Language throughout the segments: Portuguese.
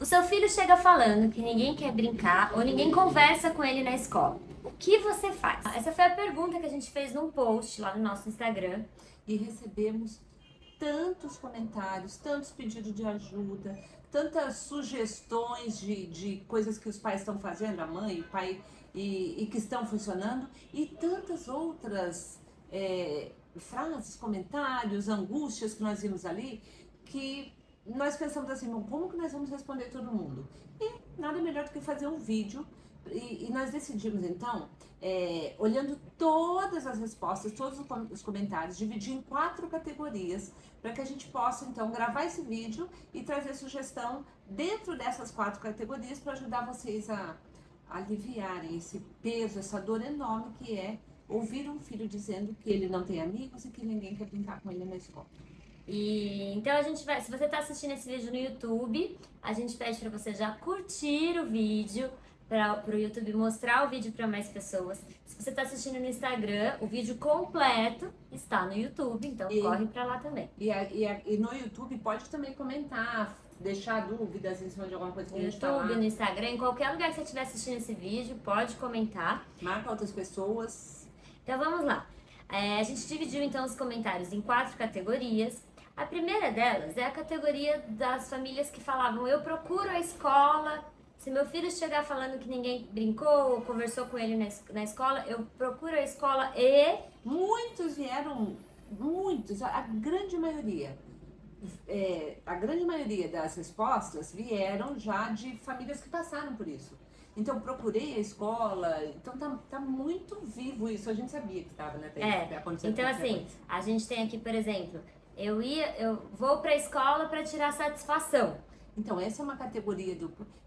O seu filho chega falando que ninguém quer brincar ou ninguém conversa com ele na escola. O que você faz? Essa foi a pergunta que a gente fez num post lá no nosso Instagram. E recebemos tantos comentários, tantos pedidos de ajuda, tantas sugestões de coisas que os pais estão fazendo, a mãe, o pai, e que estão funcionando, e tantas outras frases, comentários, angústias que nós vimos ali, que nós pensamos assim, "Bom, como que nós vamos responder todo mundo?" E nada melhor do que fazer um vídeo. E nós decidimos então, olhando todas as respostas, todos os comentários, dividir em 4 categorias, para que a gente possa então gravar esse vídeo e trazer sugestão dentro dessas 4 categorias para ajudar vocês a aliviarem esse peso, essa dor enorme que é ouvir um filho dizendo que ele não tem amigos e que ninguém quer brincar com ele na escola. E então a gente vai, se você está assistindo esse vídeo no YouTube, a gente pede para você já curtir o vídeo, para o YouTube mostrar o vídeo para mais pessoas. Se você está assistindo no Instagram, o vídeo completo está no YouTube, então corre para lá também. E no YouTube pode também comentar, deixar dúvidas em cima de alguma coisa que no a gente YouTube, falar. no Instagram, em qualquer lugar que você estiver assistindo esse vídeo, pode comentar. Marca outras pessoas. Então vamos lá. A gente dividiu então os comentários em 4 categorias. A primeira delas é a categoria das famílias que falavam: eu procuro a escola. Se meu filho chegar falando que ninguém brincou ou conversou com ele na escola, eu procuro a escola e... Muitos vieram, muitos, a grande maioria das respostas vieram já de famílias que passaram por isso. Então, procurei a escola, então tá muito vivo isso, a gente sabia que estava, né? Então assim, a gente tem aqui, por exemplo, eu vou para a escola para tirar satisfação. Então, essa é uma categoria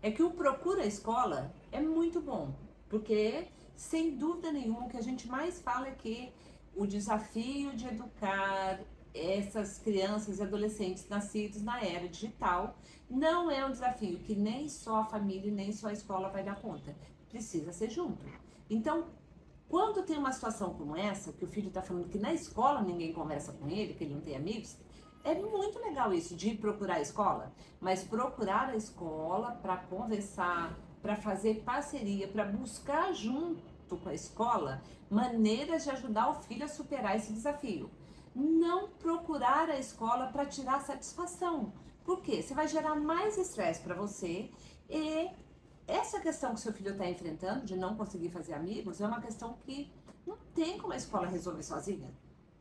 é que o procura a escola é muito bom, porque, sem dúvida nenhuma, o que a gente mais fala é que o desafio de educar essas crianças e adolescentes nascidos na era digital não é um desafio que nem só a família, nem só a escola vai dar conta. Precisa ser junto. Então, quando tem uma situação como essa, que o filho está falando que na escola ninguém conversa com ele, que ele não tem amigos, é muito legal isso de procurar a escola, mas procurar a escola para conversar, para fazer parceria, para buscar junto com a escola maneiras de ajudar o filho a superar esse desafio. Não procurar a escola para tirar satisfação. Por quê? Você vai gerar mais estresse para você e essa questão que seu filho está enfrentando de não conseguir fazer amigos é uma questão que não tem como a escola resolver sozinha.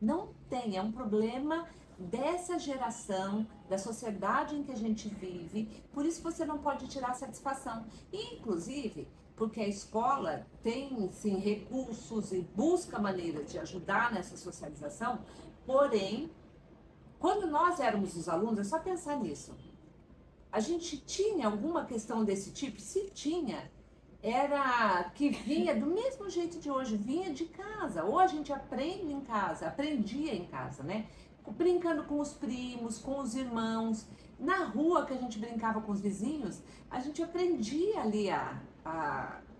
Não tem, é um problema dessa geração, da sociedade em que a gente vive, por isso você não pode tirar satisfação. E, inclusive, porque a escola tem, sim, recursos e busca maneiras de ajudar nessa socialização, porém, quando nós éramos os alunos, é só pensar nisso. A gente tinha alguma questão desse tipo? Se tinha, era que vinha do mesmo jeito de hoje, vinha de casa. Ou a gente aprende em casa, aprendia em casa, né? Brincando com os primos, com os irmãos. Na rua que a gente brincava com os vizinhos, a gente aprendia ali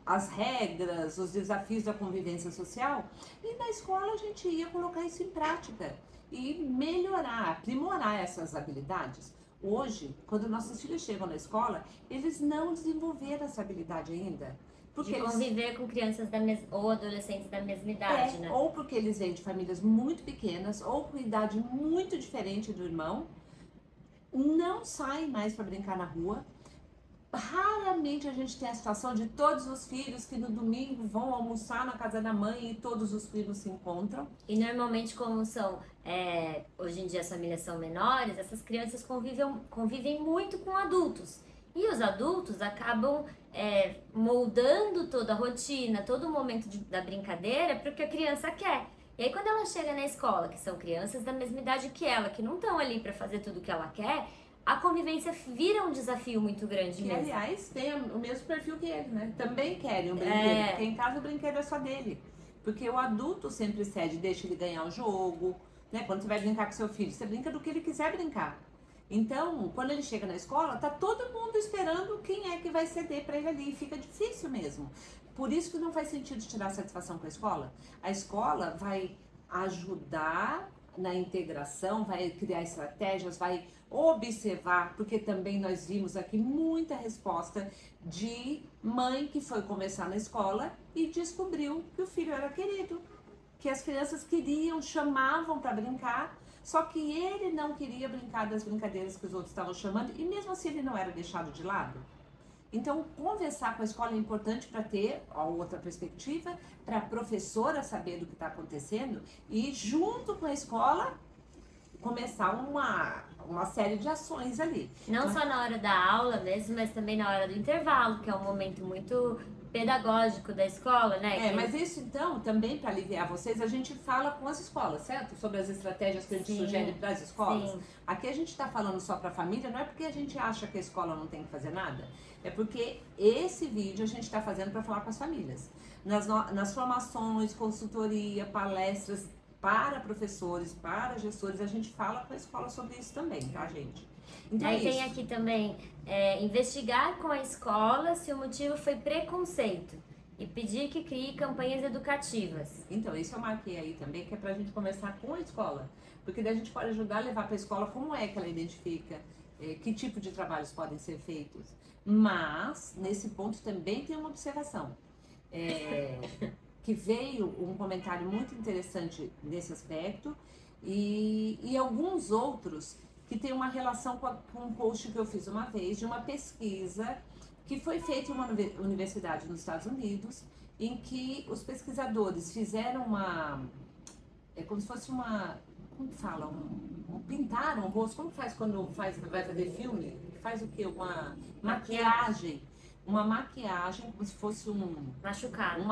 as regras, os desafios da convivência social. E na escola a gente ia colocar isso em prática e melhorar, aprimorar essas habilidades. Hoje, quando nossos filhos chegam na escola, eles não desenvolveram essa habilidade ainda. Porque de conviver com crianças ou adolescentes da mesma idade, né? Ou porque eles vêm de famílias muito pequenas, ou com idade muito diferente do irmão, não saem mais para brincar na rua. Raramente a gente tem a situação de todos os filhos que no domingo vão almoçar na casa da mãe e todos os filhos se encontram. E normalmente, como são, hoje em dia as famílias são menores, essas crianças convivem muito com adultos. E os adultos acabam moldando toda a rotina, todo o momento da brincadeira para o que a criança quer. E aí quando ela chega na escola, que são crianças da mesma idade que ela, que não estão ali para fazer tudo o que ela quer, a convivência vira um desafio muito grande mesmo. Que, aliás, tem o mesmo perfil que ele, né? Também querem um brinquedo, porque em casa o brinquedo é só dele. Porque o adulto sempre cede, deixa ele ganhar o jogo, né? Quando você vai brincar com seu filho, você brinca do que ele quiser brincar. Então, quando ele chega na escola, tá todo mundo esperando quem é que vai ceder para ele ali. Fica difícil mesmo. Por isso que não faz sentido tirar satisfação com a escola. A escola vai ajudar na integração, vai criar estratégias, vai observar, porque também nós vimos aqui muita resposta de mãe que foi conversar na escola e descobriu que o filho era querido, que as crianças queriam, chamavam para brincar, só que ele não queria brincar das brincadeiras que os outros estavam chamando, e mesmo assim ele não era deixado de lado. Então, conversar com a escola é importante para ter a outra perspectiva, para a professora saber do que está acontecendo e, junto com a escola, começar uma série de ações ali. Não só na hora da aula mesmo, mas também na hora do intervalo, que é um momento muito pedagógico da escola, né? Mas isso então, também para aliviar vocês, a gente fala com as escolas, certo? Sobre as estratégias que a gente sugere para as escolas. Sim. Aqui a gente está falando só para a família, não é porque a gente acha que a escola não tem que fazer nada, é porque esse vídeo a gente está fazendo para falar com as famílias. Nas formações, consultoria, palestras para professores, para gestores, a gente fala com a escola sobre isso também, tá, gente? Então, aí tem aqui também, investigar com a escola se o motivo foi preconceito e pedir que crie campanhas educativas. Então, isso eu marquei aí também, que é pra gente conversar com a escola, porque daí a gente pode ajudar a levar para a escola como é que ela identifica, que tipo de trabalhos podem ser feitos. Mas, nesse ponto também tem uma observação, que veio um comentário muito interessante nesse aspecto e alguns outros que tem uma relação com um post que eu fiz uma vez, de uma pesquisa que foi feita em uma universidade nos Estados Unidos, em que os pesquisadores fizeram como se fosse como fala? Pintaram o rosto, como faz quando vai fazer filme? Faz o quê? Uma maquiagem. Uma maquiagem, como se fosse um machucado,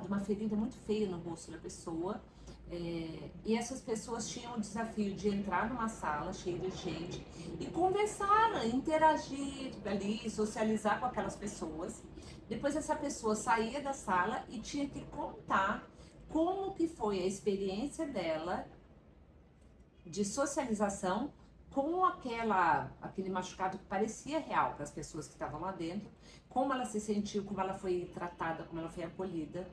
uma ferida muito feia no rosto da pessoa. E essas pessoas tinham o desafio de entrar numa sala cheia de gente e conversar, interagir ali, socializar com aquelas pessoas. Depois essa pessoa saía da sala e tinha que contar como que foi a experiência dela de socialização com aquele machucado que parecia real para as pessoas que estavam lá dentro, como ela se sentiu, como ela foi tratada, como ela foi acolhida.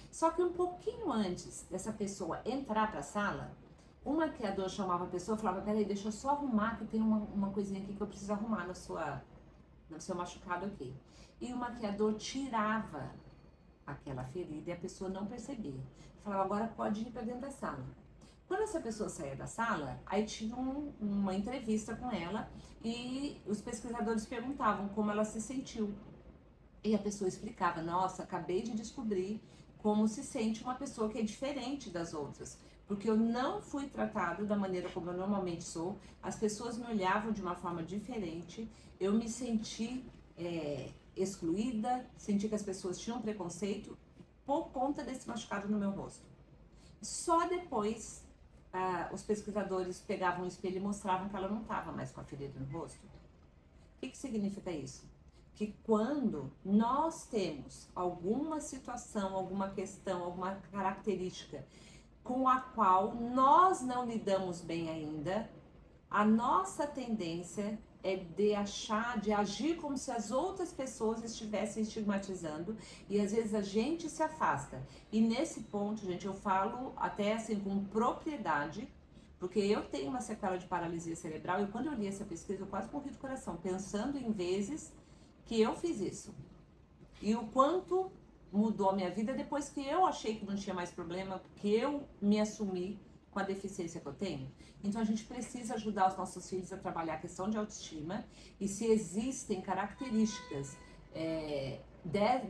Só que um pouquinho antes dessa pessoa entrar para a sala, um maquiador chamava a pessoa e falava: peraí, deixa eu só arrumar, que tem uma coisinha aqui que eu preciso arrumar no seu machucado aqui. E o maquiador tirava aquela ferida e a pessoa não percebia. Falava: agora pode ir para dentro da sala. Quando essa pessoa saía da sala, aí tinha uma entrevista com ela e os pesquisadores perguntavam como ela se sentiu. E a pessoa explicava: nossa, acabei de descobrir como se sente uma pessoa que é diferente das outras, porque eu não fui tratado da maneira como eu normalmente sou, as pessoas me olhavam de uma forma diferente, eu me senti excluída, senti que as pessoas tinham preconceito por conta desse machucado no meu rosto. Só depois os pesquisadores pegavam o espelho e mostravam que ela não estava mais com a ferida no rosto. O que significa isso? Que quando nós temos alguma situação, alguma questão, alguma característica com a qual nós não lidamos bem ainda, a nossa tendência é de agir como se as outras pessoas estivessem estigmatizando e às vezes a gente se afasta. E nesse ponto, gente, eu falo até assim com propriedade, porque eu tenho uma sequela de paralisia cerebral e quando eu li essa pesquisa eu quase morri do coração, pensando em vezes que eu fiz isso. E o quanto mudou a minha vida depois que eu achei que não tinha mais problema, porque eu me assumi com a deficiência que eu tenho. Então a gente precisa ajudar os nossos filhos a trabalhar a questão de autoestima e se existem características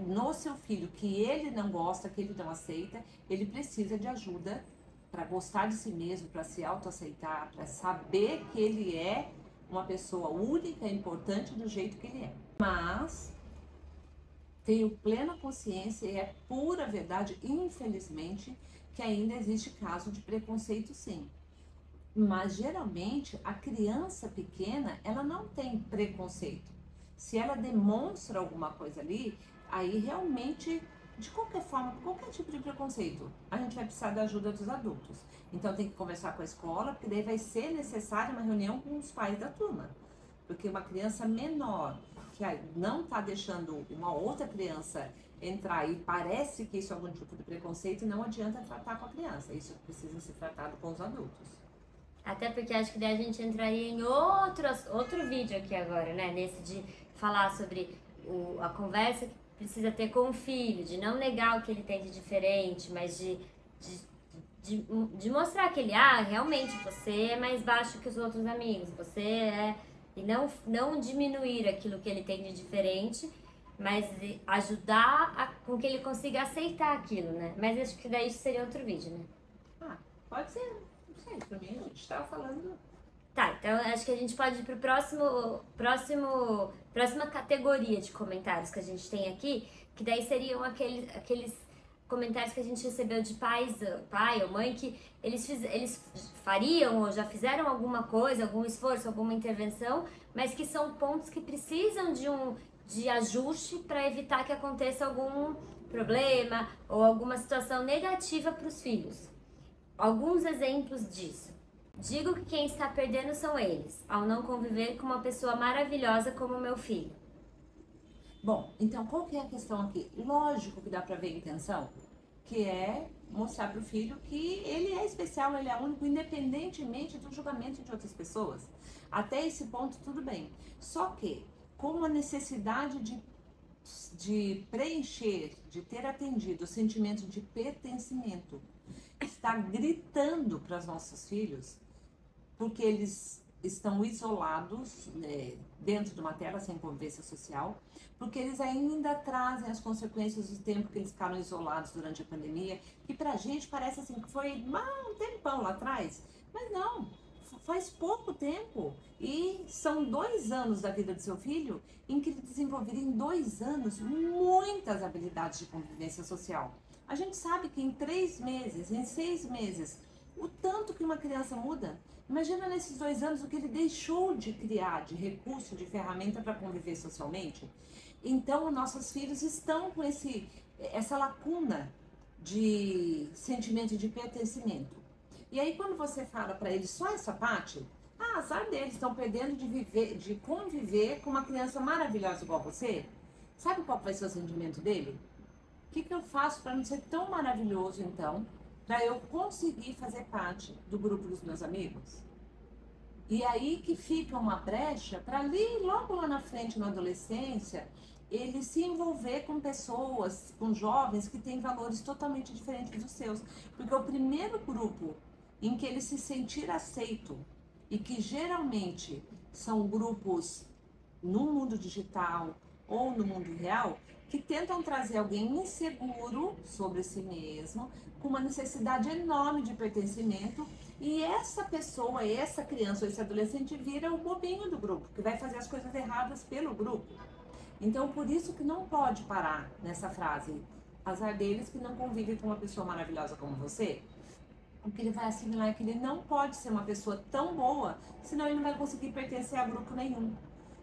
no seu filho que ele não gosta, que ele não aceita, ele precisa de ajuda para gostar de si mesmo, para se autoaceitar, para saber que ele é uma pessoa única e importante do jeito que ele é. Mas tenho plena consciência e é pura verdade, infelizmente, que ainda existe caso de preconceito, sim. Mas geralmente a criança pequena, ela não tem preconceito. Se ela demonstra alguma coisa ali, aí realmente, de qualquer forma, qualquer tipo de preconceito, a gente vai precisar da ajuda dos adultos. Então tem que conversar com a escola, porque daí vai ser necessária uma reunião com os pais da turma. Porque uma criança menor, que não está deixando uma outra criança entrar e parece que isso é algum tipo de preconceito, não adianta tratar com a criança. Isso precisa ser tratado com os adultos. Até porque acho que daí a gente entraria em outro vídeo aqui agora, né? Nesse de falar sobre a conversa que precisa ter com o filho, de não negar o que ele tem de diferente, mas de, de mostrar que ele, realmente, você é mais baixo que os outros amigos, você é. E não diminuir aquilo que ele tem de diferente, mas ajudar com que ele consiga aceitar aquilo, né? Mas acho que daí isso seria outro vídeo, né? Pode ser. Não sei, pra mim a gente tava falando. Tá, então acho que a gente pode ir pro próxima categoria de comentários que a gente tem aqui, que daí seriam aqueles comentários que a gente recebeu de pai ou mãe, que eles fariam ou já fizeram alguma coisa, algum esforço, alguma intervenção, mas que são pontos que precisam de ajuste para evitar que aconteça algum problema ou alguma situação negativa para os filhos. Alguns exemplos disso. Digo que quem está perdendo são eles, ao não conviver com uma pessoa maravilhosa como meu filho. Bom, então qual que é a questão aqui? Lógico que dá pra ver a intenção, que é mostrar pro filho que ele é especial, ele é único, independentemente do julgamento de outras pessoas. Até esse ponto, tudo bem. Só que, com a necessidade de preencher, de ter atendido o sentimento de pertencimento, está gritando para os nossos filhos, porque eles estão isolados, né, dentro de uma tela sem convivência social, porque eles ainda trazem as consequências do tempo que eles ficaram isolados durante a pandemia, que pra gente parece assim que foi um tempão lá atrás, mas não, faz pouco tempo, e são 2 anos da vida do seu filho em que ele desenvolveria em 2 anos muitas habilidades de convivência social. A gente sabe que em 3 meses, em 6 meses, o tanto que uma criança muda. Imagina nesses 2 anos o que ele deixou de criar, de recurso, de ferramenta para conviver socialmente. Então, nossos filhos estão com essa lacuna de sentimento de pertencimento. E aí, quando você fala para eles só essa parte, azar deles, estão perdendo de conviver com uma criança maravilhosa igual você. Sabe qual vai ser o sentimento dele? O que eu faço para não ser tão maravilhoso, então, para eu conseguir fazer parte do grupo dos meus amigos? E aí que fica uma brecha para ali, logo lá na frente, na adolescência, ele se envolver com pessoas, com jovens que têm valores totalmente diferentes dos seus. Porque o primeiro grupo em que ele se sentir aceito, e que geralmente são grupos no mundo digital ou no mundo real, que tentam trazer alguém inseguro sobre si mesmo, com uma necessidade enorme de pertencimento, e essa pessoa, essa criança ou esse adolescente vira o bobinho do grupo, que vai fazer as coisas erradas pelo grupo. Então, por isso que não pode parar nessa frase, azar deles que não convivem com uma pessoa maravilhosa como você. O que ele vai assimilar é que ele não pode ser uma pessoa tão boa, senão ele não vai conseguir pertencer a grupo nenhum.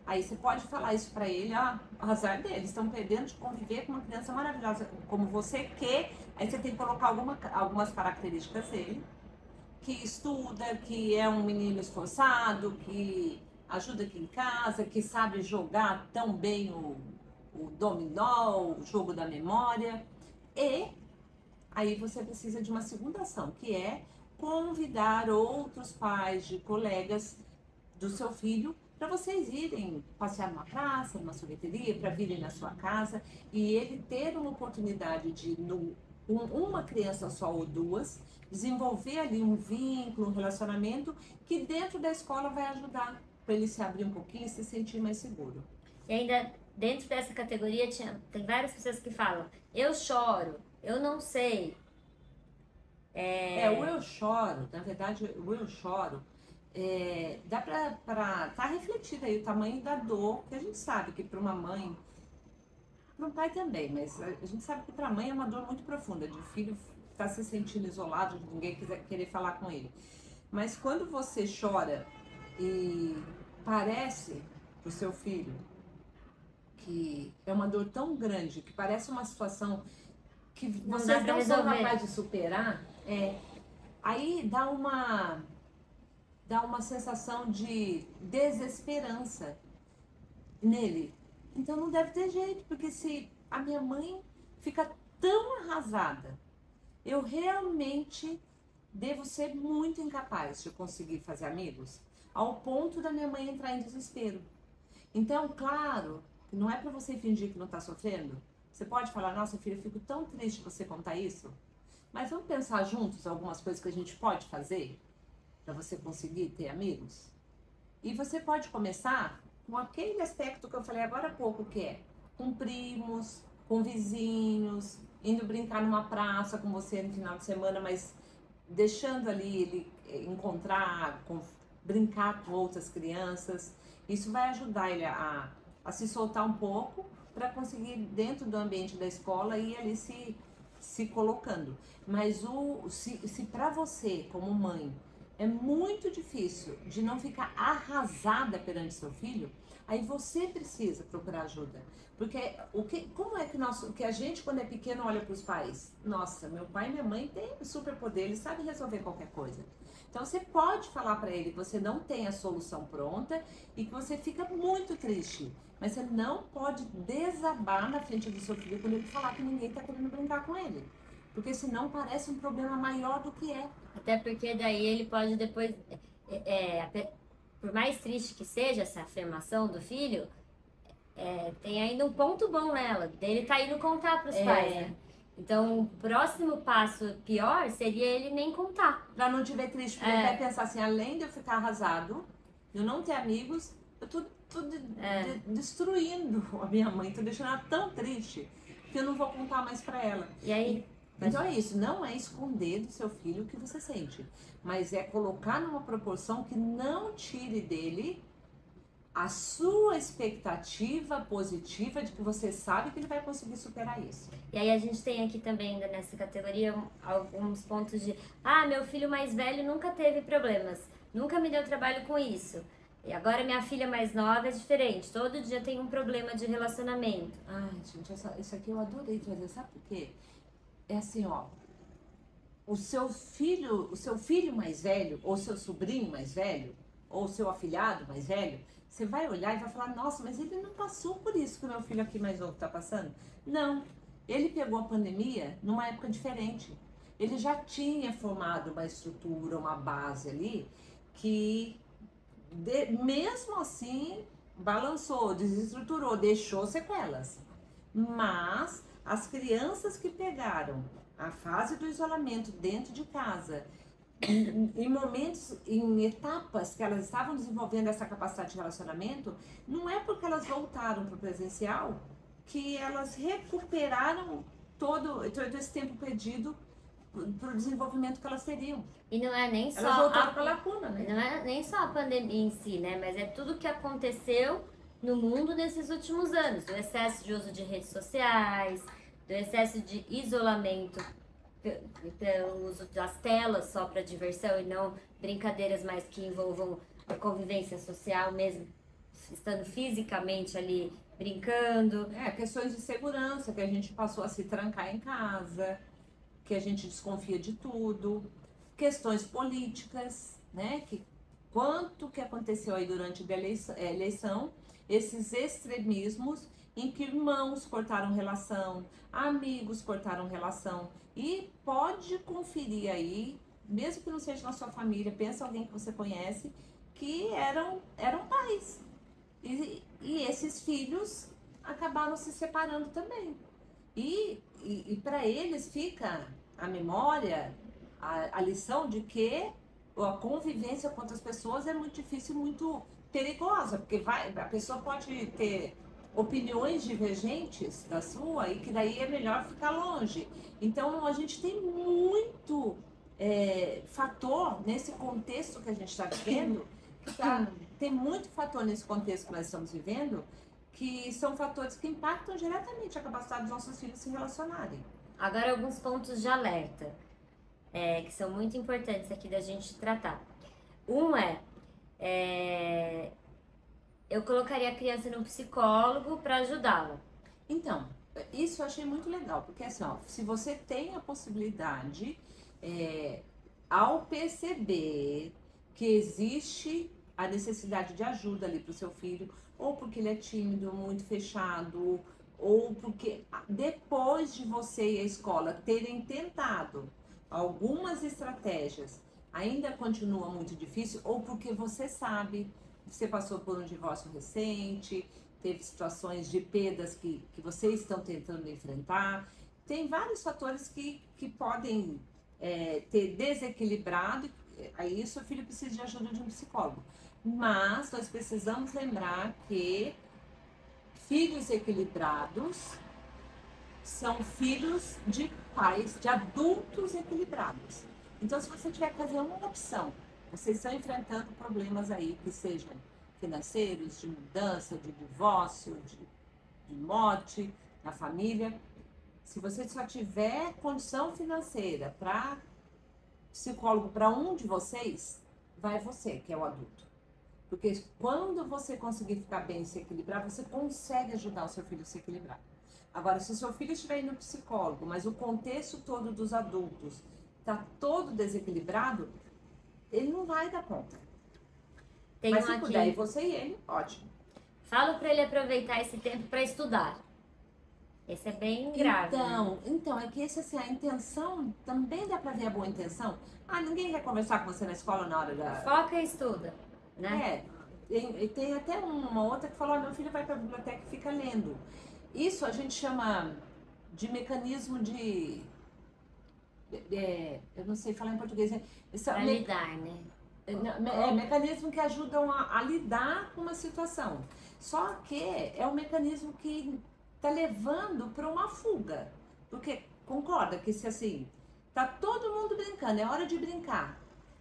Aí você pode falar isso pra ele, azar deles, estão perdendo de conviver com uma criança maravilhosa como você, que aí você tem que colocar algumas características dele, que estuda, que é um menino esforçado, que ajuda aqui em casa, que sabe jogar tão bem o dominó, o jogo da memória. E aí você precisa de uma segunda ação, que é convidar outros pais de colegas do seu filho para vocês irem passear numa praça, numa sorveteria, para virem na sua casa, e ele ter uma oportunidade de, uma criança só ou 2, desenvolver ali um vínculo, um relacionamento que dentro da escola vai ajudar para ele se abrir um pouquinho e se sentir mais seguro. E ainda dentro dessa categoria tem várias pessoas que falam, eu choro, eu não sei. O eu choro, na verdade, o eu choro, dá para tá refletido aí o tamanho da dor, que a gente sabe que para uma mãe, para um pai também, mas a gente sabe que para a mãe é uma dor muito profunda, de filho estar se sentindo isolado, de ninguém querer falar com ele. Mas quando você chora e parece pro seu filho que é uma dor tão grande, que parece uma situação que vocês não são capazes de superar, aí dá uma sensação de desesperança nele. Então não deve ter jeito, porque se a minha mãe fica tão arrasada, eu realmente devo ser muito incapaz de conseguir fazer amigos, ao ponto da minha mãe entrar em desespero. Então, claro, não é para você fingir que não está sofrendo. Você pode falar, nossa filha, eu fico tão triste você contar isso. Mas vamos pensar juntos algumas coisas que a gente pode fazer para você conseguir ter amigos? E você pode começar com aquele aspecto que eu falei agora há pouco, que é com primos, com vizinhos, indo brincar numa praça com você no final de semana, mas deixando ali ele encontrar, brincar com outras crianças. Isso vai ajudar ele a se soltar um pouco para conseguir, dentro do ambiente da escola, ir ali se colocando. Mas se para você, como mãe, é muito difícil de não ficar arrasada perante seu filho, aí você precisa procurar ajuda. Porque como é que a gente, quando é pequeno, olha para os pais? Nossa, meu pai e minha mãe têm superpoder, eles sabem resolver qualquer coisa. Então você pode falar para ele que você não tem a solução pronta e que você fica muito triste. Mas você não pode desabar na frente do seu filho quando ele falar que ninguém está querendo brincar com ele. Porque senão parece um problema maior do que é. Até porque daí ele pode depois, por mais triste que seja essa afirmação do filho, tem ainda um ponto bom nela, dele tá indo contar pros pais, né? Então, o próximo passo pior seria ele nem contar. Pra não te ver triste, porque ele vai pensar assim, além de eu ficar arrasado, eu não ter amigos, eu tô destruindo a minha mãe, tô deixando ela tão triste que eu não vou contar mais pra ela. E aí... Então é isso, não é esconder do seu filho o que você sente, mas é colocar numa proporção que não tire dele a sua expectativa positiva de que você sabe que ele vai conseguir superar isso. E aí a gente tem aqui também, ainda nessa categoria, alguns pontos de meu filho mais velho nunca teve problemas, nunca me deu trabalho com isso. E agora minha filha mais nova é diferente, todo dia tem um problema de relacionamento. Ai, gente, isso aqui eu adorei trazer, sabe por quê? É assim, ó, o seu filho mais velho, ou seu sobrinho mais velho, ou seu afilhado mais velho, você vai olhar e vai falar, nossa, mas ele não passou por isso que o meu filho aqui mais novo está passando. Não, ele pegou a pandemia numa época diferente. Ele já tinha formado uma estrutura, uma base ali, que mesmo assim balançou, desestruturou, deixou sequelas. Mas as crianças que pegaram a fase do isolamento dentro de casa, em momentos, em etapas que elas estavam desenvolvendo essa capacidade de relacionamento, não é porque elas voltaram para o presencial que elas recuperaram todo esse tempo perdido para o desenvolvimento que elas teriam. E não é nem só elas voltaram para a lacuna, né? Não é nem só a pandemia em si, né? Mas é tudo que aconteceu no mundo nesses últimos anos. O excesso de uso de redes sociais, do excesso de isolamento, pelo uso das telas só para diversão e não brincadeiras mais que envolvam a convivência social mesmo, estando fisicamente ali brincando. Questões de segurança, que a gente passou a se trancar em casa, que a gente desconfia de tudo. Questões políticas, né? Quanto que aconteceu aí durante a eleição, esses extremismos em que irmãos cortaram relação, amigos cortaram relação. E pode conferir aí, mesmo que não seja na sua família, pensa alguém que você conhece, que eram pais. E esses filhos acabaram se separando também. E para eles fica a memória, a lição de que a convivência com outras pessoas é muito difícil, muito perigosa, porque a pessoa pode ter opiniões divergentes da sua e que daí é melhor ficar longe. Então a gente tem muito fator nesse contexto que a gente está vivendo, tem muito fator nesse contexto que nós estamos vivendo, que são fatores que impactam diretamente a capacidade dos nossos filhos se relacionarem. Agora alguns pontos de alerta, que são muito importantes aqui da gente tratar. Um eu colocaria a criança no psicólogo para ajudá-la. Então, isso eu achei muito legal, porque assim, ó, se você tem a possibilidade, ao perceber que existe a necessidade de ajuda ali para o seu filho, ou porque ele é tímido, muito fechado, ou porque depois de você e a escola terem tentado algumas estratégias ainda continua muito difícil, ou porque você sabe, você passou por um divórcio recente, teve situações de perdas que vocês estão tentando enfrentar. Tem vários fatores que podem ter desequilibrado, aí seu filho precisa de ajuda de um psicólogo. Mas nós precisamos lembrar que filhos equilibrados são filhos de pais, de adultos equilibrados. Então, se você tiver que fazer uma opção, vocês estão enfrentando problemas aí que sejam financeiros, de mudança, de divórcio, de morte na família. Se você só tiver condição financeira para psicólogo para um de vocês, vai você, que é o adulto. Porque quando você conseguir ficar bem e se equilibrar, você consegue ajudar o seu filho a se equilibrar. Agora, se o seu filho estiver indo no psicólogo, mas o contexto todo dos adultos está todo desequilibrado, ele não vai dar conta. Tem mas um se aqui. puder ir você e ele, ótimo. Falo para ele aproveitar esse tempo para estudar. Esse é bem grave. Então, é que esse, assim, a intenção, também dá para ver a boa intenção. Ah, ninguém quer conversar com você na escola na hora da... Foca e estuda, né? Tem até uma outra que falou, meu filho vai para a biblioteca e fica lendo. Isso a gente chama de mecanismo de... eu não sei falar em português. Para lidar, né? Mecanismo que ajudam a lidar com uma situação. Só que é um mecanismo que tá levando para uma fuga. Porque concorda que se assim, tá todo mundo brincando, é hora de brincar.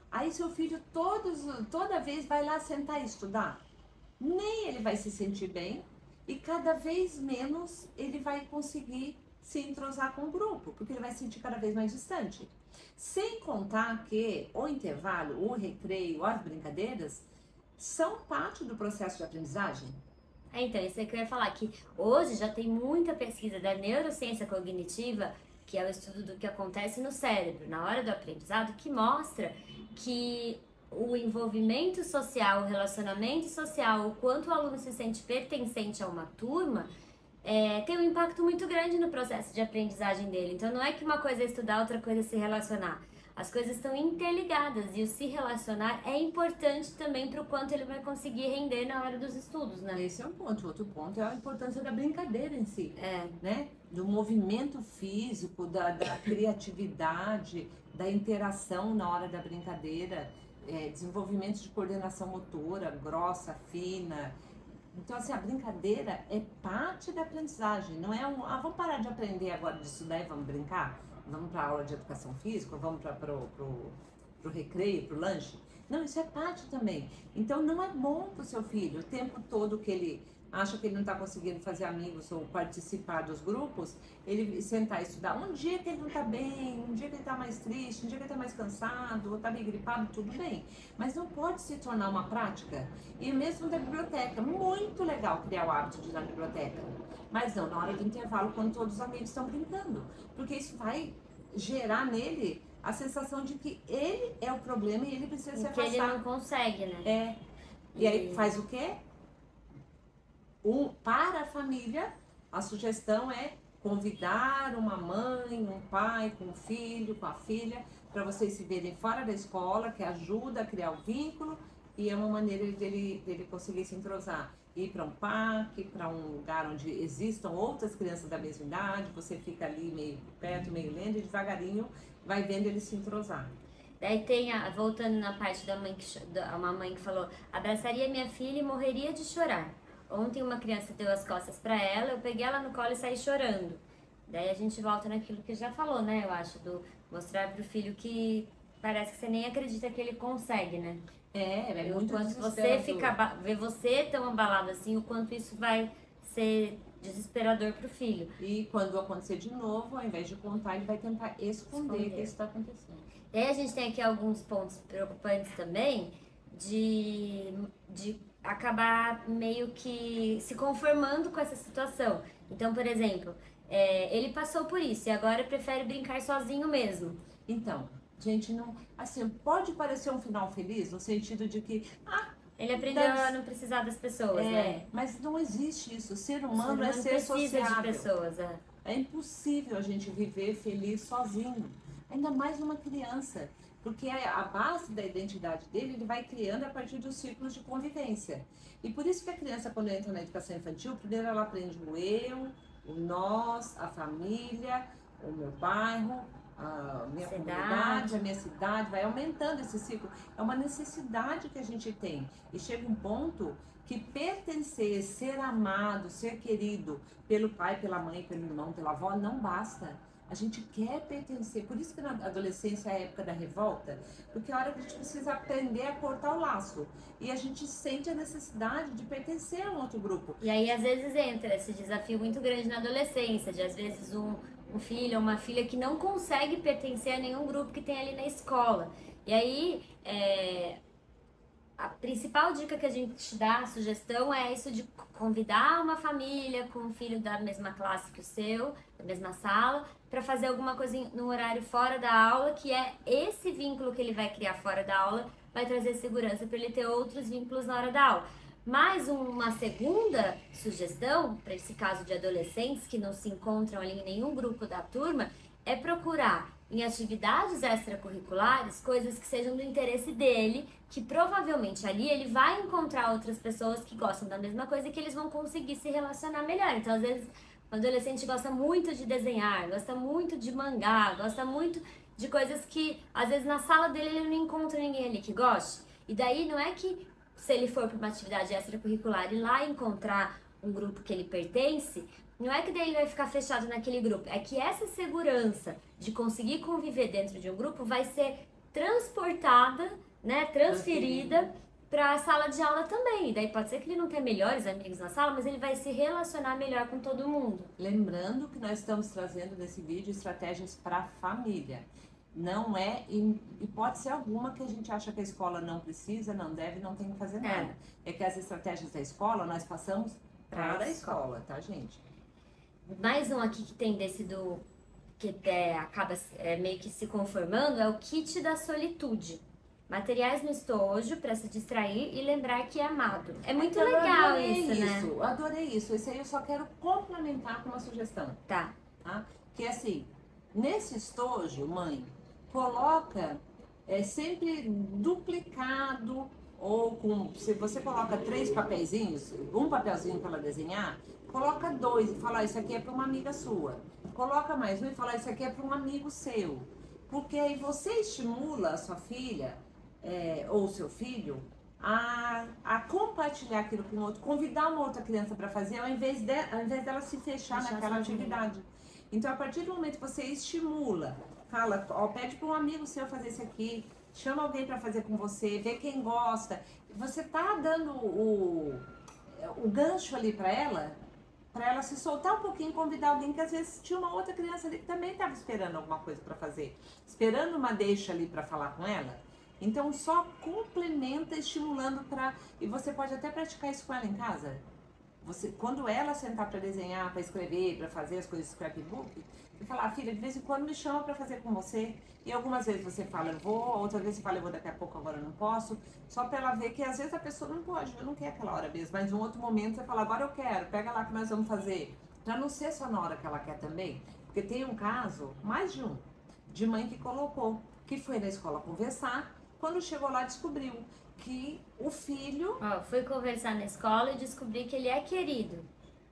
Aí seu filho toda vez vai lá sentar e estudar. Nem ele vai se sentir bem e cada vez menos ele vai conseguir se entrosar com o grupo, porque ele vai se sentir cada vez mais distante. Sem contar que o intervalo, o recreio, as brincadeiras são parte do processo de aprendizagem. Então, isso é que eu ia falar, que hoje já tem muita pesquisa da neurociência cognitiva, que é o estudo do que acontece no cérebro na hora do aprendizado, que mostra que o envolvimento social, o relacionamento social, o quanto o aluno se sente pertencente a uma turma, tem um impacto muito grande no processo de aprendizagem dele. Então, não é que uma coisa é estudar, outra coisa é se relacionar. As coisas estão interligadas e o se relacionar é importante também para o quanto ele vai conseguir render na hora dos estudos, né? Esse é um ponto. Outro ponto é a importância da brincadeira em si, né? Do movimento físico, da criatividade, da interação na hora da brincadeira, desenvolvimento de coordenação motora, grossa, fina. Então, assim, a brincadeira é parte da aprendizagem, não é vamos parar de aprender agora de estudar e vamos brincar? Vamos para a aula de educação física, vamos para o recreio, para o lanche. Não, isso é parte também. Então, não é bom para o seu filho o tempo todo que ele acha que ele não está conseguindo fazer amigos ou participar dos grupos, ele sentar e estudar. Um dia que ele não está bem, um dia que ele está mais triste, um dia que ele está mais cansado, ou está meio gripado, tudo bem. Mas não pode se tornar uma prática. E mesmo da biblioteca, muito legal criar o hábito de ir na biblioteca. Mas não na hora do intervalo, quando todos os amigos estão brincando. Porque isso vai gerar nele a sensação de que ele é o problema e ele precisa se afastar. Que ele não consegue, né? E aí faz o quê? Para a família, a sugestão é convidar uma mãe, um pai com o filho, com a filha, para vocês se verem fora da escola, que ajuda a criar o vínculo e é uma maneira dele conseguir se entrosar. Ir para um parque, para um lugar onde existam outras crianças da mesma idade, você fica ali meio perto, meio lendo e devagarinho vai vendo ele se entrosar. Daí tem, voltando na parte da mãe uma mãe que falou, abraçaria minha filha e morreria de chorar. Ontem uma criança deu as costas para ela, eu peguei ela no colo e saí chorando. Daí a gente volta naquilo que já falou, né? Eu acho, do mostrar pro filho que parece que você nem acredita que ele consegue, né? É muito quanto você ver você tão abalado assim, o quanto isso vai ser desesperador pro filho. E quando acontecer de novo, ao invés de contar, ele vai tentar esconder que isso está acontecendo. E aí a gente tem aqui alguns pontos preocupantes também de acabar meio que se conformando com essa situação. Então, por exemplo, ele passou por isso e agora prefere brincar sozinho mesmo. Então, gente, não, assim, pode parecer um final feliz no sentido de que ele aprendeu a não precisar das pessoas, né? Mas não existe isso. O ser humano é ser precisa sociável. de pessoas, É impossível a gente viver feliz sozinho. ainda mais uma criança, porque a base da identidade dele ele vai criando a partir dos círculos de convivência. E por isso que a criança, quando entra na educação infantil, primeiro ela aprende o eu, o nós, a família, o meu bairro, a minha comunidade, a minha cidade, vai aumentando esse ciclo. É uma necessidade que a gente tem. E chega um ponto que pertencer, ser amado, ser querido pelo pai, pela mãe, pelo irmão, pela avó, não basta. A gente quer pertencer. Por isso que na adolescência é a época da revolta, porque é a hora que a gente precisa aprender a cortar o laço. E a gente sente a necessidade de pertencer a um outro grupo. E aí, às vezes, entra esse desafio muito grande na adolescência, de às vezes um filho ou uma filha que não consegue pertencer a nenhum grupo que tem ali na escola. E aí, a principal dica que a gente dá, a sugestão, é isso de convidar uma família com um filho da mesma classe que o seu, da mesma sala, para fazer alguma coisa no horário fora da aula, que é esse vínculo que ele vai criar fora da aula, vai trazer segurança para ele ter outros vínculos na hora da aula. Mais uma segunda sugestão, para esse caso de adolescentes que não se encontram ali em nenhum grupo da turma, é procurar em atividades extracurriculares coisas que sejam do interesse dele, que provavelmente ali ele vai encontrar outras pessoas que gostam da mesma coisa e que eles vão conseguir se relacionar melhor. Então, às vezes, o adolescente gosta muito de desenhar, gosta muito de mangá, gosta muito de coisas que, às vezes, na sala dele ele não encontra ninguém ali que goste. E daí não é que se ele for para uma atividade extracurricular e lá encontrar um grupo que ele pertence, não é que daí ele vai ficar fechado naquele grupo, é que essa segurança de conseguir conviver dentro de um grupo vai ser transportada, né, transferida para a sala de aula também. E daí pode ser que ele não tenha melhores amigos na sala, mas ele vai se relacionar melhor com todo mundo. Lembrando que nós estamos trazendo nesse vídeo estratégias para a família. Não é hipótese alguma que a gente acha que a escola não precisa, não deve, não tem que fazer nada. É que as estratégias da escola nós passamos para a escola, tá, gente? Mais um aqui que tem desse do que acaba meio que se conformando é o kit da solitude. Materiais no estojo para se distrair e lembrar que é amado. É muito legal isso, né? Eu adorei isso. Esse aí eu só quero complementar com uma sugestão. Tá. Que é assim, nesse estojo, mãe, coloca sempre duplicado ou se você coloca 3 papeizinhos, um papelzinho para ela desenhar, coloca 2 e fala, isso aqui é para uma amiga sua. Coloca mais um e fala, isso aqui é para um amigo seu. Porque aí você estimula a sua filha ou seu filho a compartilhar aquilo com o outro, convidar uma outra criança para fazer, ao invés dela se fechar naquela atividade. Então, a partir do momento que você estimula, fala, pede para um amigo seu fazer isso aqui, chama alguém para fazer com você, vê quem gosta, você tá dando o gancho ali para ela se soltar um pouquinho, convidar alguém que às vezes tinha uma outra criança ali que também estava esperando alguma coisa para fazer, esperando uma deixa ali para falar com ela. Então, só complementa estimulando e você pode até praticar isso com ela em casa. Quando ela sentar para desenhar, para escrever, para fazer as coisas do scrapbook, você fala, filha, de vez em quando me chama para fazer com você. E algumas vezes você fala, eu vou, outra vez você fala, eu vou daqui a pouco, agora eu não posso. Só para ela ver que às vezes a pessoa não pode, eu não quero aquela hora mesmo. Mas em um outro momento você fala, agora eu quero, pega lá que nós vamos fazer. Para não ser só na hora que ela quer também. Porque tem um caso, mais de um, de mãe que colocou, que foi na escola conversar, quando chegou lá descobriu que o filho... Fui conversar na escola e descobri que ele é querido,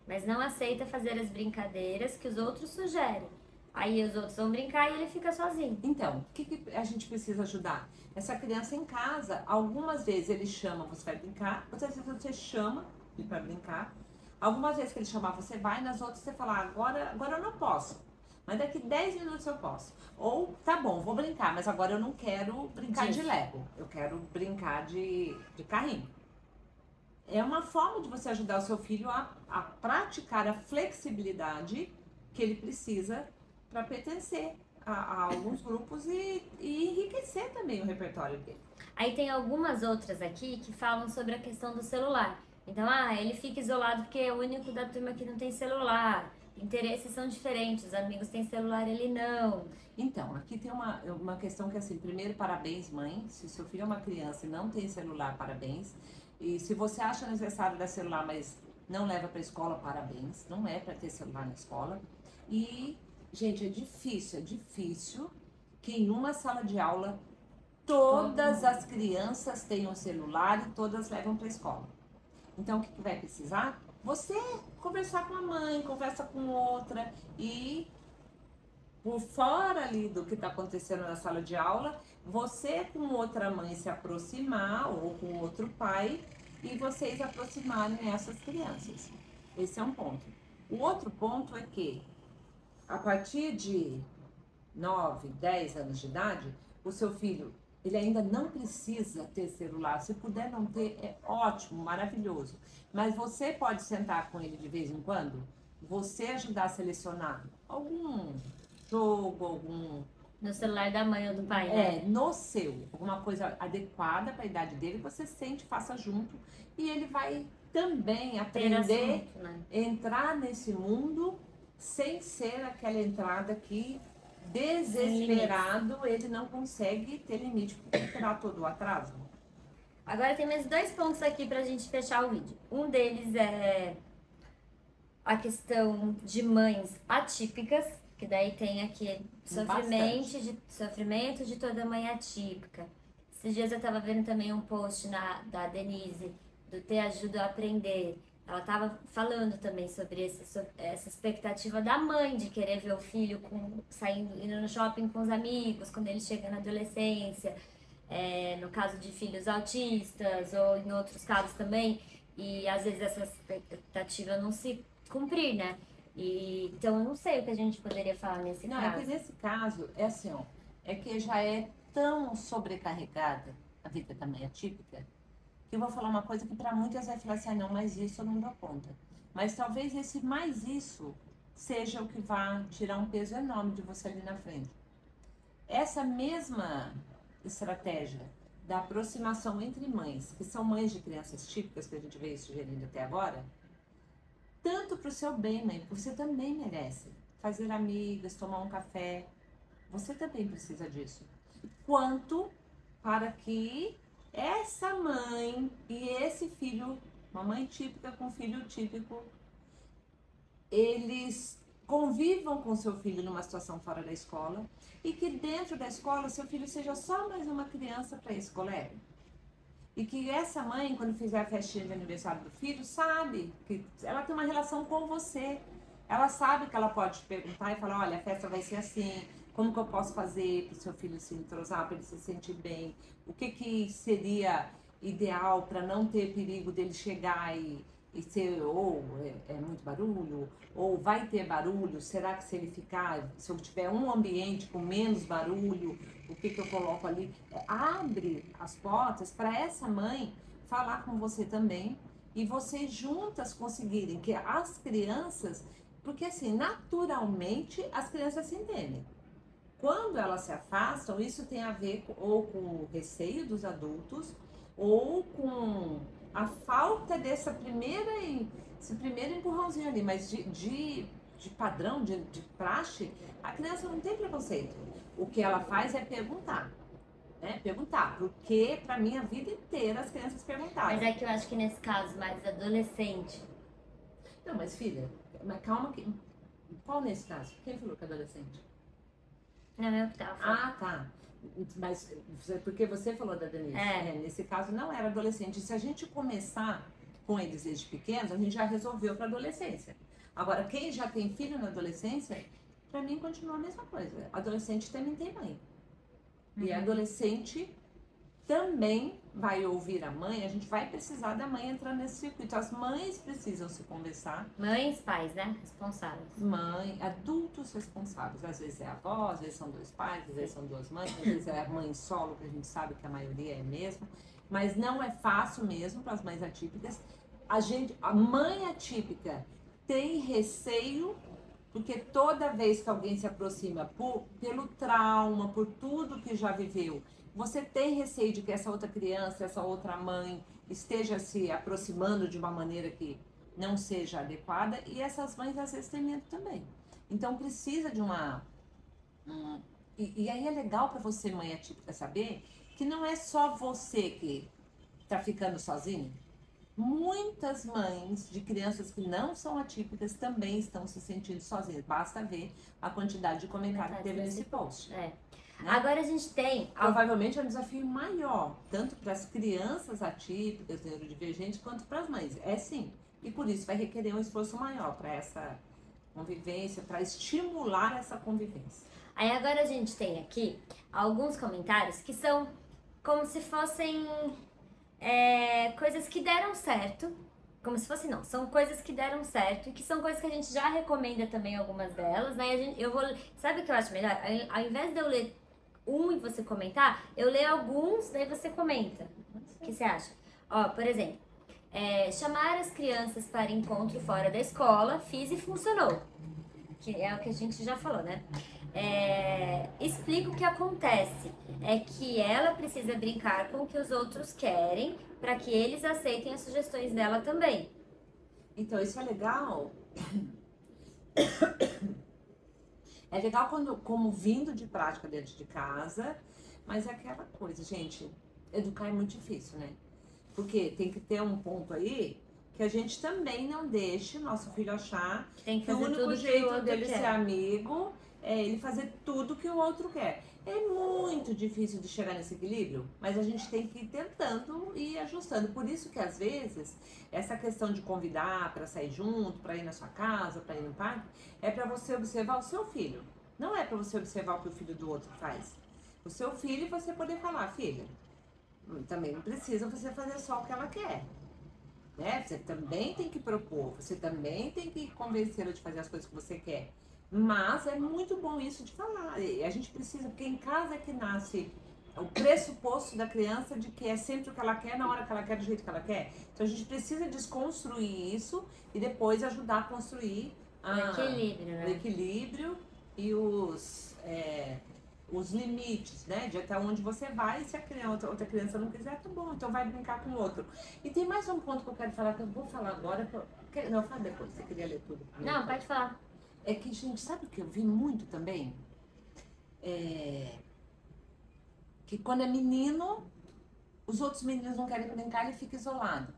mas não aceita fazer as brincadeiras que os outros sugerem. Aí os outros vão brincar e ele fica sozinho. Então, o que a gente precisa ajudar? Essa criança em casa, algumas vezes ele chama, você vai brincar, outras vezes você chama ele para brincar. Algumas vezes que ele chamar, você vai, nas outras você fala, agora eu não posso. Mas daqui 10 minutos eu posso. Ou, tá bom, vou brincar, mas agora eu não quero brincar de Lego. Eu quero brincar de carrinho. É uma forma de você ajudar o seu filho a praticar a flexibilidade que ele precisa para pertencer a alguns grupos e enriquecer também o repertório dele. Aí tem algumas outras aqui que falam sobre a questão do celular. Então, ele fica isolado porque é o único da turma que não tem celular. Interesses são diferentes, os amigos têm celular, ele não. Então, aqui tem uma questão que é assim, primeiro, parabéns, mãe. Se seu filho é uma criança e não tem celular, parabéns. E se você acha necessário dar celular, mas não leva para a escola, parabéns. Não é para ter celular na escola. E, gente, é difícil que em uma sala de aula todas as crianças têm um celular e todas levam para a escola. Então, o que vai precisar? Você conversar com a mãe, conversa com outra e por fora ali do que está acontecendo na sala de aula, você com outra mãe se aproximar ou com outro pai e vocês aproximarem essas crianças. Esse é um ponto. O outro ponto é que a partir de 9, 10 anos de idade, o seu filho, ele ainda não precisa ter celular. Se puder não ter, é ótimo, maravilhoso. Mas você pode sentar com ele de vez em quando, você ajudar a selecionar algum jogo, algum... No celular da mãe ou do pai, né? no seu. Alguma coisa adequada para a idade dele, você sente, faça junto. E ele vai também aprender assunto, né? Entrar nesse mundo sem ser aquela entrada que, desesperado, ele não consegue ter limite, porque terá todo o atraso. Agora tem mais 2 pontos aqui pra gente fechar o vídeo. Um deles é a questão de mães atípicas, que daí tem aqui sofrimento de toda mãe atípica. Esses dias eu tava vendo também um post da Denise, do Ter Ajuda a Aprender. Ela tava falando também sobre essa expectativa da mãe de querer ver o filho indo no shopping com os amigos, quando ele chega na adolescência, no caso de filhos autistas ou em outros casos também, e às vezes essa expectativa não se cumprir, né? Então eu não sei o que a gente poderia falar nesse caso. Não, é que nesse caso, é assim, ó, é que já é tão sobrecarregada a vida da mãe atípica, que eu vou falar uma coisa que para muitas vai falar assim, não, mas isso eu não dou conta. Mas talvez esse mais isso seja o que vai tirar um peso enorme de você ali na frente. Essa mesma estratégia da aproximação entre mães, que são mães de crianças típicas, que a gente veio sugerindo até agora, tanto para o seu bem, mãe, porque você também merece fazer amigas, tomar um café, você também precisa disso. Quanto para que essa mãe e esse filho, uma mãe típica com filho típico, eles convivam com seu filho numa situação fora da escola e que dentro da escola seu filho seja só mais uma criança para esse colega. E que essa mãe, quando fizer a festinha de aniversário do filho, sabe que ela tem uma relação com você. Ela sabe que ela pode te perguntar e falar, olha, a festa vai ser assim, como que eu posso fazer para o seu filho se entrosar, para ele se sentir bem? O que seria ideal para não ter perigo dele chegar e ser, ou é muito barulho, ou vai ter barulho? Será que se ele ficar, se eu tiver um ambiente com menos barulho, o que eu coloco ali? Abre as portas para essa mãe falar com você também e vocês juntas conseguirem que as crianças, porque assim, naturalmente as crianças se entendem. Quando elas se afastam, isso tem a ver ou com o receio dos adultos ou com a falta esse primeiro empurrãozinho ali, mas de padrão, de praxe, a criança não tem preconceito. O que ela faz é perguntar, né? Perguntar, porque pra mim a vida inteira as crianças perguntaram. Mas é que eu acho que nesse caso, mais adolescente. Não, mas filha, mas calma que... Qual nesse caso? Quem falou que é adolescente? Não é eu que tava falando. Ah, tá. Mas porque você falou da Denise. Nesse caso não era adolescente. Se a gente começar com eles desde pequenos, a gente já resolveu para adolescência. Agora, quem já tem filho na adolescência, para mim continua a mesma coisa. Adolescente também tem mãe. E adolescente também vai ouvir a mãe, a gente vai precisar da mãe entrar nesse circuito. As mães precisam se conversar. Mães, pais, né? Responsáveis. Mãe, adultos responsáveis. Às vezes é a avó, às vezes são 2 pais, às vezes são 2 mães, às vezes é a mãe solo, que a gente sabe que a maioria é mesmo. Mas não é fácil mesmo para as mães atípicas. A mãe atípica tem receio, porque toda vez que alguém se aproxima pelo trauma, por tudo que já viveu, você tem receio de que essa outra criança, essa outra mãe esteja se aproximando de uma maneira que não seja adequada, e essas mães às vezes têm medo também. Então precisa de e aí é legal para você, mãe atípica, saber que não é só você que está ficando sozinho. Muitas mães de crianças que não são atípicas também estão se sentindo sozinhas. Basta ver a quantidade de comentários que teve nesse post. É. Né? Agora a gente tem... Provavelmente é um desafio maior, tanto para as crianças atípicas, neurodivergentes, quanto para as mães. É sim. E por isso vai requerer um esforço maior para essa convivência, para estimular essa convivência. Aí agora a gente tem aqui alguns comentários que são como se fossem coisas que deram certo. Como se fosse, não, são coisas que deram certo e que são coisas que a gente já recomenda também, algumas delas, né? Sabe o que eu acho melhor? Ao invés de eu ler um e você comentar, eu leio alguns, daí você comenta. O que você acha? Ó, por exemplo, chamar as crianças para encontro fora da escola, fiz e funcionou. Que é o que a gente já falou, né? Explica o que acontece. É que ela precisa brincar com o que os outros querem para que eles aceitem as sugestões dela também. Então, isso é legal. É legal como vindo de prática dentro de casa, mas é aquela coisa, gente, educar é muito difícil, né? Porque tem que ter um ponto aí que a gente também não deixe nosso filho achar que o único jeito dele ser amigo é ele fazer tudo que o outro quer. É muito difícil de chegar nesse equilíbrio, mas a gente tem que ir tentando e ajustando. Por isso que às vezes essa questão de convidar para sair junto, para ir na sua casa, para ir no parque, é para você observar o seu filho. Não é para você observar o que o filho do outro faz. O seu filho, você poder falar, filha, também não precisa você fazer só o que ela quer. Né? Você também tem que propor, você também tem que convencê-la de fazer as coisas que você quer. Mas é muito bom isso de falar. E a gente precisa, porque em casa é que nasce o pressuposto da criança de que é sempre o que ela quer, na hora que ela quer, do jeito que ela quer. Então a gente precisa desconstruir isso e depois ajudar a construir o equilíbrio e os limites, né? De até onde você vai, e se a outra criança não quiser, tá bom, então vai brincar com o outro. E tem mais um ponto que eu quero falar, que eu vou falar agora, não, fala depois, você queria ler tudo. Não, pode falar. É que, gente, sabe o que eu vi muito também? Que quando é menino, os outros meninos não querem brincar, ele fica isolado.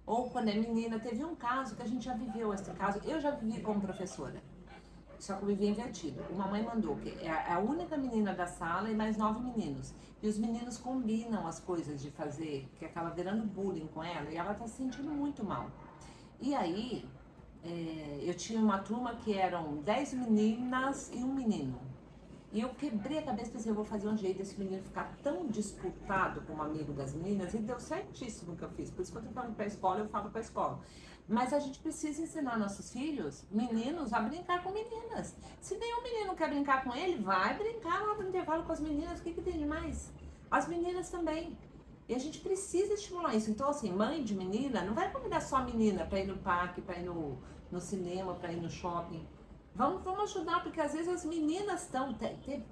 Ou quando é menina, teve um caso que a gente já viveu esse caso, eu já vivi como professora. Só que eu vivia invertido. Uma mãe mandou, que é a única menina da sala e mais 9 meninos. E os meninos combinam as coisas de fazer, que acaba virando bullying com ela, e ela tá se sentindo muito mal. E aí, eu tinha uma turma que eram 10 meninas e um menino. E eu quebrei a cabeça e pensei, eu vou fazer um jeito desse menino ficar tão disputado com um amigo das meninas, e deu certíssimo o que eu fiz. Por isso que eu tô falando pra escola, eu falo pra escola. Mas a gente precisa ensinar nossos filhos, meninos, a brincar com meninas. Se nenhum menino quer brincar com ele, vai brincar lá no intervalo com as meninas. O que tem de mais? As meninas também. E a gente precisa estimular isso. Então, assim, mãe de menina, não vai convidar só a menina para ir no parque, para ir no cinema, para ir no shopping. Vamos ajudar, porque às vezes as meninas estão...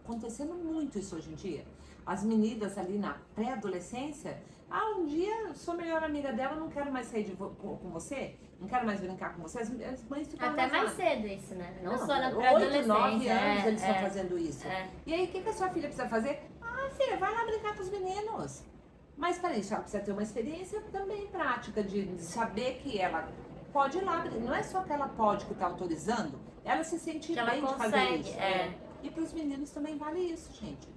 acontecendo muito isso hoje em dia. As meninas ali na pré-adolescência... um dia sou melhor amiga dela, não quero mais sair com você, não quero mais brincar com você. As mães ficam até mais cedo isso, né? Não só na pré-adolescência. 8, 9 anos eles estão fazendo isso. E aí, o que a sua filha precisa fazer? Filha, vai lá brincar com os meninos. Mas para isso, ela precisa ter uma experiência também prática, de saber que ela pode ir lá. Não é só que ela pode, que está autorizando, ela se sentir que bem ela consegue, de fazer isso. E para os meninos também vale isso, gente.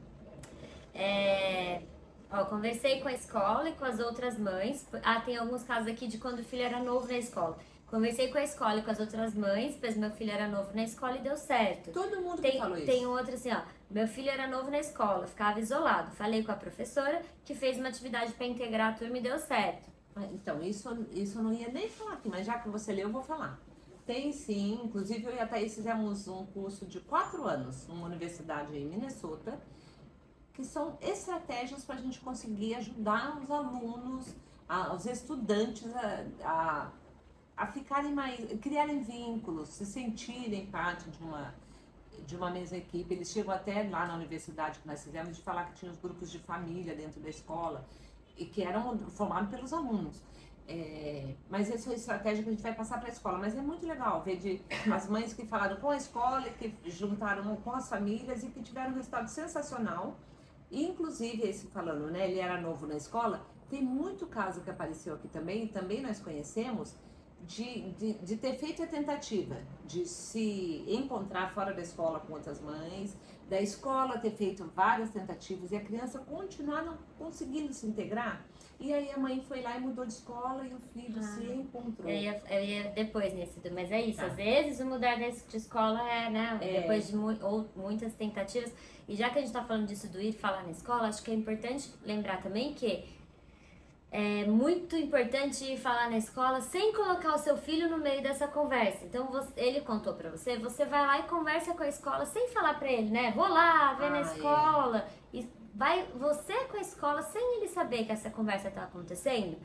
Conversei com a escola e com as outras mães. Tem alguns casos aqui de quando o filho era novo na escola. Conversei com a escola e com as outras mães, pois meu filho era novo na escola e deu certo. Todo mundo falou isso. Tem outro assim, meu filho era novo na escola, ficava isolado. Falei com a professora que fez uma atividade para integrar a turma e deu certo. Então, isso eu não ia nem falar aqui, mas já que você leu, eu vou falar. Tem sim, inclusive eu e a Thaís fizemos um curso de 4 anos numa universidade em Minnesota, que são estratégias para a gente conseguir ajudar os alunos, os estudantes a ficarem criarem vínculos, se sentirem parte de uma mesma equipe. Eles chegam até lá na universidade que nós fizemos de falar que tinha os grupos de família dentro da escola e que eram formados pelos alunos. Mas essa é a estratégia que a gente vai passar para a escola. Mas é muito legal ver as mães que falaram com a escola, que juntaram com as famílias e que tiveram um resultado sensacional. Inclusive, esse falando, né, ele era novo na escola, tem muito caso que apareceu aqui também nós conhecemos, de ter feito a tentativa de se encontrar fora da escola com outras mães, da escola ter feito várias tentativas e a criança continuar não conseguindo se integrar. E aí a mãe foi lá e mudou de escola e o filho se encontrou. Eu ia depois nesse, mas é isso. Tá. Às vezes o mudar de escola né, depois de muitas tentativas. E já que a gente tá falando disso do ir falar na escola, acho que é importante lembrar também que é muito importante ir falar na escola sem colocar o seu filho no meio dessa conversa. Então, ele contou pra você, você vai lá e conversa com a escola sem falar pra ele, né? Vou lá, ver na escola. E vai você com a escola sem ele saber que essa conversa tá acontecendo.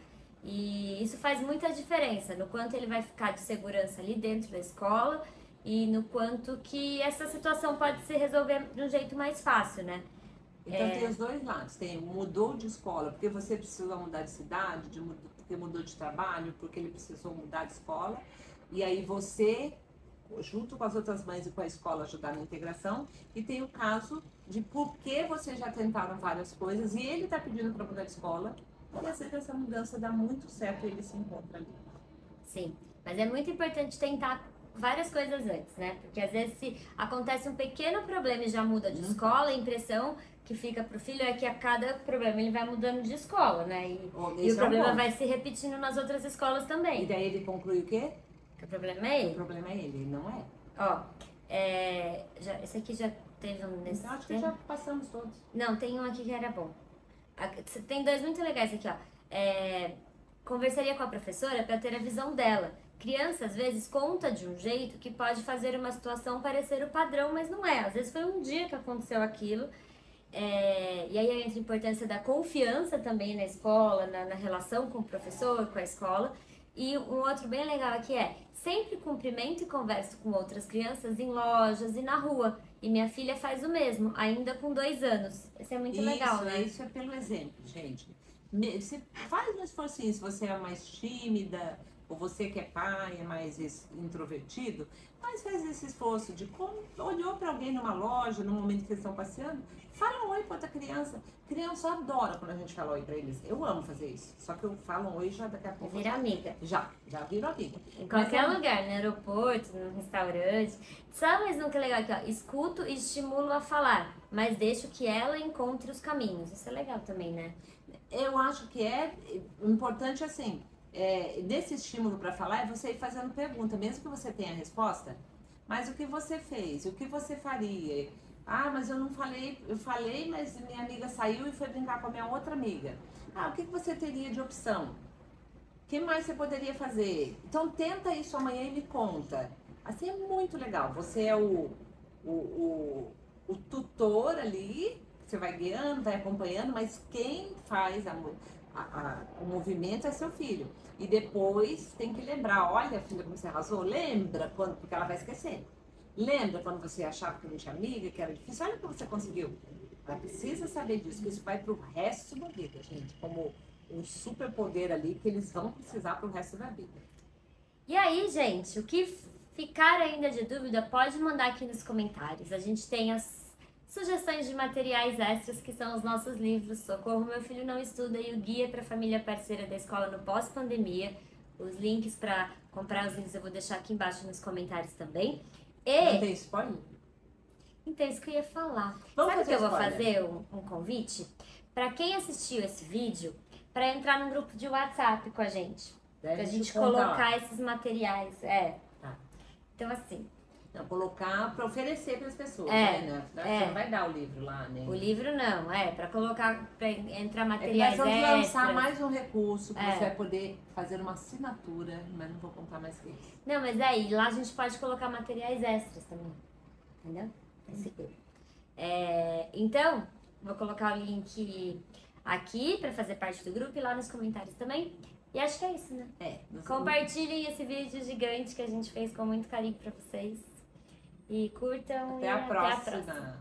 E isso faz muita diferença no quanto ele vai ficar de segurança ali dentro da escola e no quanto que essa situação pode se resolver de um jeito mais fácil, né? Então tem os dois lados, tem mudou de escola porque você precisou mudar de cidade, porque mudou de trabalho, porque ele precisou mudar de escola, e aí você, junto com as outras mães e com a escola, ajudar na integração, e tem o caso de por que vocês já tentaram várias coisas e ele está pedindo para mudar de escola, e às vezes essa mudança dá muito certo e ele se encontra ali. Sim, mas é muito importante tentar várias coisas antes, né? Porque às vezes se acontece um pequeno problema e já muda de escola, a impressão que fica pro filho é que a cada problema ele vai mudando de escola, né? E o problema vai se repetindo nas outras escolas também. E daí ele conclui o quê? Que o problema é ele. O problema é ele, não é. Ó, esse aqui já teve um nesse então, acho que já passamos todos. Não, tem um aqui que era bom. Tem dois muito legais aqui, ó. Conversaria com a professora para ter a visão dela. Criança, às vezes, conta de um jeito que pode fazer uma situação parecer o padrão, mas não é. Às vezes foi um dia que aconteceu aquilo. E aí entra a importância da confiança também na escola, na relação com o professor, com a escola. E um outro bem legal aqui sempre cumprimento e converso com outras crianças em lojas e na rua. E minha filha faz o mesmo, ainda com 2 anos. Isso é muito legal, né? Isso é pelo exemplo, gente. Você faz um esforcinho, se você é mais tímida, ou você que é pai, é mais introvertido, mas faz esse esforço de olhou para alguém numa loja, no momento que eles estão passeando, fala um oi para outra criança. Criança adora quando a gente fala oi para eles. Eu amo fazer isso. Só que eu falo um oi já daqui a pouco. Vira amiga. Já viro amiga. Em qualquer lugar, no aeroporto, no restaurante. Sabe mais um que é legal aqui, ó? Escuto e estimulo a falar, mas deixo que ela encontre os caminhos. Isso é legal também, né? Eu acho que é importante assim. Desse estímulo para falar é você ir fazendo pergunta, mesmo que você tenha a resposta. Mas o que você fez? O que você faria? Ah, mas eu não falei, eu falei, mas minha amiga saiu e foi brincar com a minha outra amiga. Ah, o que você teria de opção? O que mais você poderia fazer? Então tenta isso amanhã e me conta. Assim é muito legal. Você é o tutor ali, você vai guiando, vai acompanhando, mas quem faz o movimento é seu filho. E depois tem que lembrar, olha filha, como você arrasou, lembra quando, porque ela vai esquecer. Lembra quando você achava que não tinha amiga, que era difícil? Olha como você conseguiu. Ela precisa saber disso, que isso vai pro resto da vida, gente. Como um superpoder ali que eles vão precisar pro resto da vida. E aí, gente, o que ficar ainda de dúvida, pode mandar aqui nos comentários. A gente tem as sugestões de materiais extras, que são os nossos livros Socorro, Meu Filho Não Estuda e o Guia para a Família Parceira da Escola no Pós-Pandemia. Os links para comprar os livros eu vou deixar aqui embaixo nos comentários também. Não tem spoiler? Então, isso que eu ia falar. Vamos Sabe que eu vou spoiler. fazer um convite? Para quem assistiu esse vídeo, para entrar num grupo de WhatsApp com a gente. Pra gente colocar esses materiais. Tá. Então, assim... Não, colocar para oferecer para as pessoas, né? Você não vai dar o livro lá, né? O livro não, para colocar, para entrar materiais nós vamos lançar extras. mais um recurso que você vai poder fazer uma assinatura, mas não vou contar mais que isso. Não, mas aí, lá a gente pode colocar materiais extras também, entendeu? Esse grupo. Então, vou colocar o link aqui para fazer parte do grupo e lá nos comentários também. E acho que é isso, né? Compartilhem esse vídeo gigante que a gente fez com muito carinho para vocês. E curtam. Até a próxima.